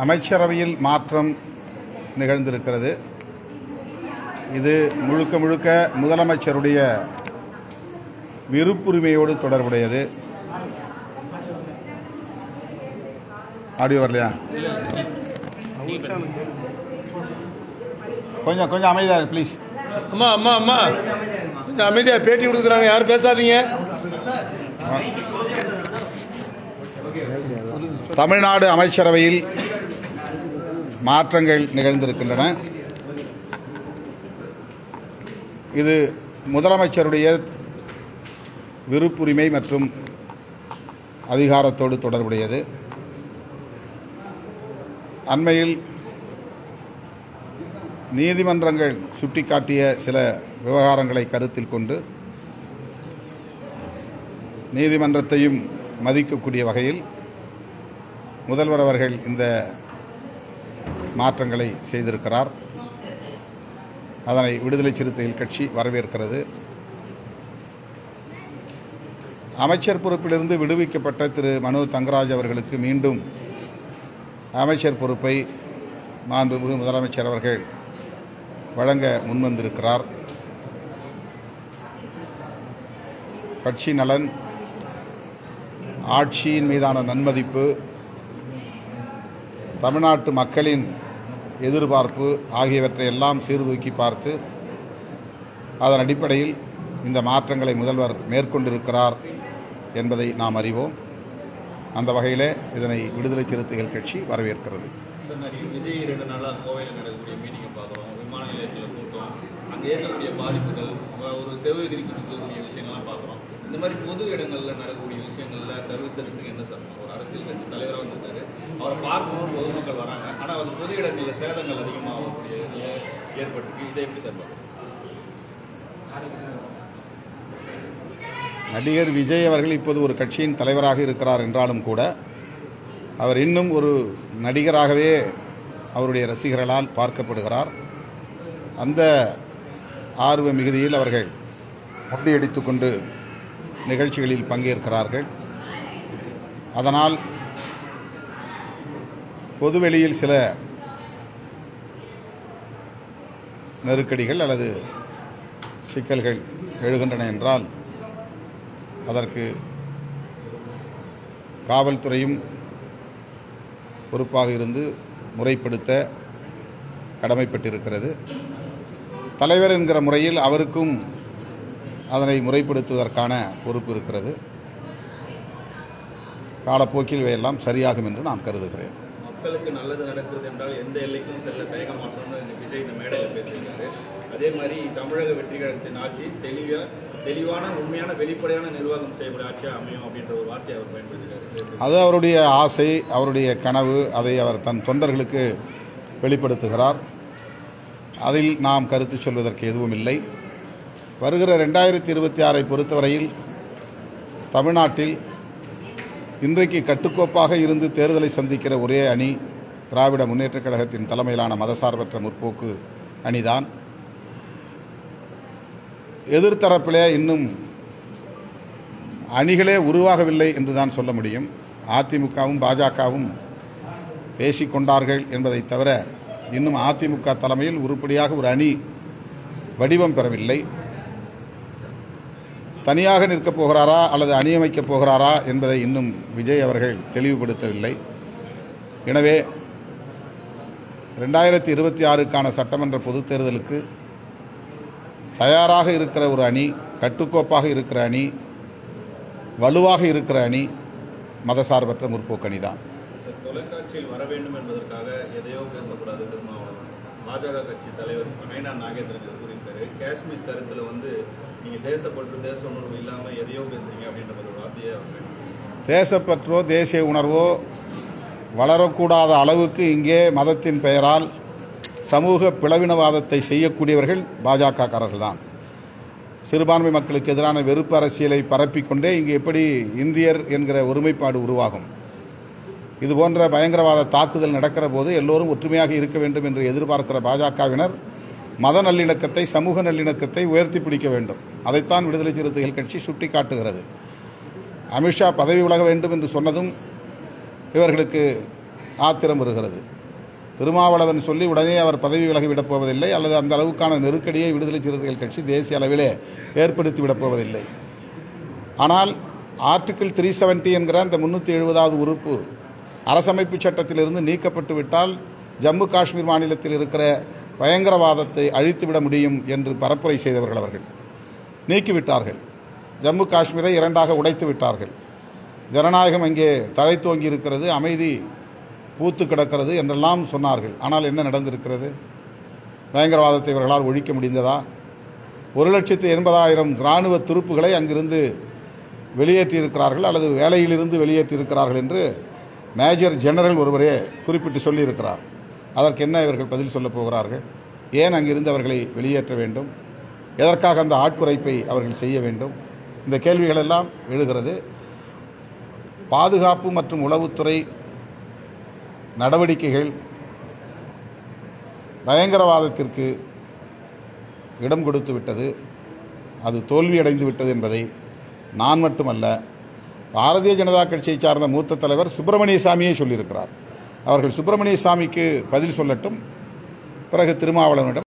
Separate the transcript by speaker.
Speaker 1: அமைச்சரவையில் மாற்றம் நிகழ்ந்திருக்கிறது. இது முழுக்க முழுக்க முதலமைச்சருடைய விருப்புரிமையோடு தொடர்புடையது. ஆடியோ வரலையா? கொஞ்சம் அமைதியா ப்ளீஸ்.
Speaker 2: அம்மா அம்மா அம்மா கொஞ்சம் அமைதியாக பேட்டி கொடுக்குறாங்க, யாரும் பேசாதீங்க.
Speaker 1: தமிழ்நாடு அமைச்சரவையில் மாற்றங்கள் நிகழ்ந்திருக்கின்றன. இது முதலமைச்சருடைய விருப்புரிமை மற்றும் அதிகாரத்தோடு தொடர்புடையது. அண்மையில் நீதிமன்றங்கள் சுட்டிக்காட்டிய சில விவகாரங்களை கருத்தில் கொண்டு நீதிமன்றத்தையும் மதிக்கக்கூடிய வகையில் முதல்வர் அவர்கள் இந்த மாற்றங்களை செய்திருக்கிறார். அதனை விடுதலை சிறுத்தைகள் கட்சி வரவேற்கிறது. அமைச்சர் பொறுப்பிலிருந்து விடுவிக்கப்பட்ட திரு மனோ தங்கராஜ் அவர்களுக்கு மீண்டும் அமைச்சர் பொறுப்பை மாண்புமிகு முதலமைச்சர் அவர்கள் வழங்க முன்வந்திருக்கிறார். கட்சி நலன், ஆட்சியின் மீதான நன்மதிப்பு, தமிழ்நாட்டு மக்களின் எதிர்பார்ப்பு ஆகியவற்றை எல்லாம் சீர்தூக்கி பார்த்து அதன் அடிப்படையில் இந்த மாற்றங்களை முதல்வர் மேற்கொண்டிருக்கிறார் என்பதை நாம் அறிவோம். அந்த வகையிலே இதனை விடுதலை சிறுத்தைகள் கட்சி வரவேற்கிறது.
Speaker 3: விஜய் 2 நாளாக கோவையில் நடக்கக்கூடிய மீட்டிங்கை பார்க்குறோம். விமான நிலையத்தில் கூட்டம், அங்கே ஏற்கக்கூடிய பாதிப்புகள், ஒரு செவிகிரி கொடுக்கக்கூடிய விஷயங்கள்லாம் பார்க்குறோம். இந்த மாதிரி பொது இடங்களில் நடக்கக்கூடிய விஷயங்களில் தவிர்க்கிறதுக்கு என்ன சார்? ஒரு அரசியல் கட்சி தலைவராக வந்திருக்காரு, அவரை பார்க்கணும் பொதுமக்கள் வராங்க, ஆனால் அது பொது இடங்களில் சேதங்கள் அதிகமாகக்கூடிய ஏற்பட்டு இதை எப்படி சார் பார்க்கணும்?
Speaker 1: நடிகர் விஜய் அவர்கள் இப்போது ஒரு கட்சியின் தலைவராக இருக்கிறார் என்றாலும் கூட அவர் இன்னும் ஒரு நடிகராகவே அவருடைய ரசிகர்களால் பார்க்கப்படுகிறார். அந்த ஆர்வ மிகுதியில் அவர்கள் முண்டியடித்து கொண்டு நிகழ்ச்சிகளில் பங்கேற்கிறார்கள். அதனால் பொதுவெளியில் சில நெருக்கடிகள் அல்லது சிக்கல்கள் எழுகின்றன என்றால் அதற்கு காவல்துறையும் பொறுப்பாக இருந்து முறைப்படுத்த கடமைப்பட்டிருக்கிறது. தலைவர் என்கிற முறையில் அவருக்கும் அதனை முறைப்படுத்துவதற்கான பொறுப்பு இருக்கிறது. காலப்போக்கில் இவையெல்லாம் சரியாகும் என்று நான் கருதுகிறேன்.
Speaker 3: மக்களுக்கு நல்லது நடக்கிறது என்றால் எந்த எல்லைக்கும் செல்ல தயங்க மாட்டோம்னு விஜய் இந்த மேடையில் பேசியிருக்காரு. அதே மாதிரி தமிழக வெற்றி கழகத்தின் ஆட்சி தெளிவான உண்மையான வெளிப்படையான நிர்வாகம் செய்யக்கூடிய ஆட்சியாக அமையும் அப்படின்ற ஒரு வார்த்தையை அவர் பயன்படுத்தினார்.
Speaker 1: அது அவருடைய ஆசை, அவருடைய கனவு. அதை அவர் தன் தொண்டர்களுக்கு வெளிப்படுத்துகிறார். அதில் நாம் கருத்து சொல்வதற்கு எதுவும் இல்லை. வருகிற 2026 பொறுத்தவரையில் தமிழ்நாட்டில் இன்றைக்கு கட்டுக்கோப்பாக இருந்து தேர்தலை சந்திக்கிற ஒரே அணி திராவிட முன்னேற்றக் கழகத்தின் தலைமையிலான மதசார்பற்ற முற்போக்கு அணிதான். எதிர்த்தரப்பிலே இன்னும் அணிகளே உருவாகவில்லை என்று தான் சொல்ல முடியும். அதிமுகவும் பாஜகவும் பேசிக்கொண்டார்கள் என்பதை தவிர இன்னும் அதிமுக தலைமையில் உருப்படியாக ஒரு அணி வடிவம் பெறவில்லை. தனியாக நிற்கப் போகிறாரா அல்லது அணி அமைக்கப் போகிறாரா என்பதை இன்னும் விஜய் அவர்கள் தெளிவுபடுத்தவில்லை. எனவே 2026க்கான சட்டமன்ற பொதுத் தேர்தலுக்கு தயாராக இருக்கிற ஒரு அணி, கட்டுக்கோப்பாக இருக்கிற அணி, வலுவாக இருக்கிற அணி மதசார்பற்ற முற்போக்கு அணி தான்.
Speaker 3: தொலைக்காட்சியில் வர வேண்டும் என்பதற்காக எதையோ பேசக்கூடாது. பாஜக கட்சி தலைவர் நயனா நாகேந்திரன் கூறியிருக்காரு. காஷ்மீர் கருத்தில் நீங்கள் தேசப்பற்று தேச உணர்வு இல்லாமல் எதையோ பேசுறீங்க அப்படின்ற ஒரு வார்த்தையை
Speaker 1: தேசப்பற்றோ தேசிய உணர்வோ வளரக்கூடாத அளவுக்கு இங்கே மதத்தின் பெயரால் சமூக பிளவினவாதத்தை செய்யக்கூடியவர்கள் பாஜகக்காரர்கள் தான். சிறுபான்மை மக்களுக்கு எதிரான வெறுப்பு அரசியலை பரப்பிக்கொண்டே இங்கு எப்படி இந்தியர் என்கிற ஒருமைப்பாடு உருவாகும்? இதுபோன்ற பயங்கரவாத தாக்குதல் நடக்கிற போது எல்லோரும் ஒற்றுமையாக இருக்க வேண்டும் என்று எதிர்பார்க்கிற பாஜகவினர் மத நல்லிணக்கத்தை, சமூக நல்லிணக்கத்தை உயர்த்தி பிடிக்க வேண்டும். அதைத்தான் விடுதலை சிறுத்தைகள் கட்சி சுட்டிக்காட்டுகிறது. அமித்ஷா பதவி விலக வேண்டும் என்று சொன்னதும் இவர்களுக்கு ஆத்திரம் வருகிறது. திருமாவளவன் சொல்லி உடனே அவர் பதவி விலகிவிடப் போவதில்லை, அல்லது அந்த அளவுக்கான நெருக்கடியை விடுதலை சிறுத்தைகள் கட்சி தேசிய அளவிலே ஏற்படுத்தி விடப் போவதில்லை. ஆனால் ஆர்டிகிள் 370 என்கிற அந்த 370வது உறுப்பு அரசமைப்பு சட்டத்திலிருந்து நீக்கப்பட்டு விட்டால் ஜம்மு காஷ்மீர் மாநிலத்தில் இருக்கிற பயங்கரவாதத்தை அழித்துவிட முடியும் என்று பரப்புரை செய்தவர்கள் அவர்கள் நீக்கிவிட்டார்கள். ஜம்மு காஷ்மீரை இரண்டாக உடைத்து விட்டார்கள். ஜனநாயகம் அங்கே தழைத்தோங்கி இருக்கிறது, அமைதி பூத்து கிடக்கிறது என்றெல்லாம் சொன்னார்கள். ஆனால் என்ன நடந்திருக்கிறது? பயங்கரவாதத்தை இவர்களால் ஒழிக்க முடிந்ததா? 1,80,000 இராணுவ துருப்புகளை அங்கிருந்து வெளியேற்றியிருக்கிறார்கள், அல்லது வேலையிலிருந்து வெளியேற்றியிருக்கிறார்கள் என்று மேஜர் ஜெனரல் ஒருவரே குறிப்பிட்டு சொல்லியிருக்கிறார். அதற்கு என்ன இவர்கள் பதில் சொல்லப் போகிறார்கள்? ஏன் அங்கிருந்து அவர்களை வெளியேற்ற வேண்டும்? எதற்காக அந்த ஆட்குறைப்பை அவர்கள் செய்ய வேண்டும்? இந்த கேள்விகளெல்லாம் எழுகிறது. பாதுகாப்பு மற்றும் உளவுத்துறை நடவடிக்கைகள் பயங்கரவாதத்திற்கு இடம் கொடுத்து விட்டது, அது தோல்வியடைந்து விட்டது என்பதை நான் மட்டுமல்ல, பாரதிய ஜனதா கட்சியை சார்ந்த மூத்த தலைவர் சுப்பிரமணிய சாமியே சொல்லியிருக்கிறார். அவர்கள் சுப்பிரமணிய சாமிக்கு பதில் சொல்லட்டும், பிறகு திருமாவளவனிடம்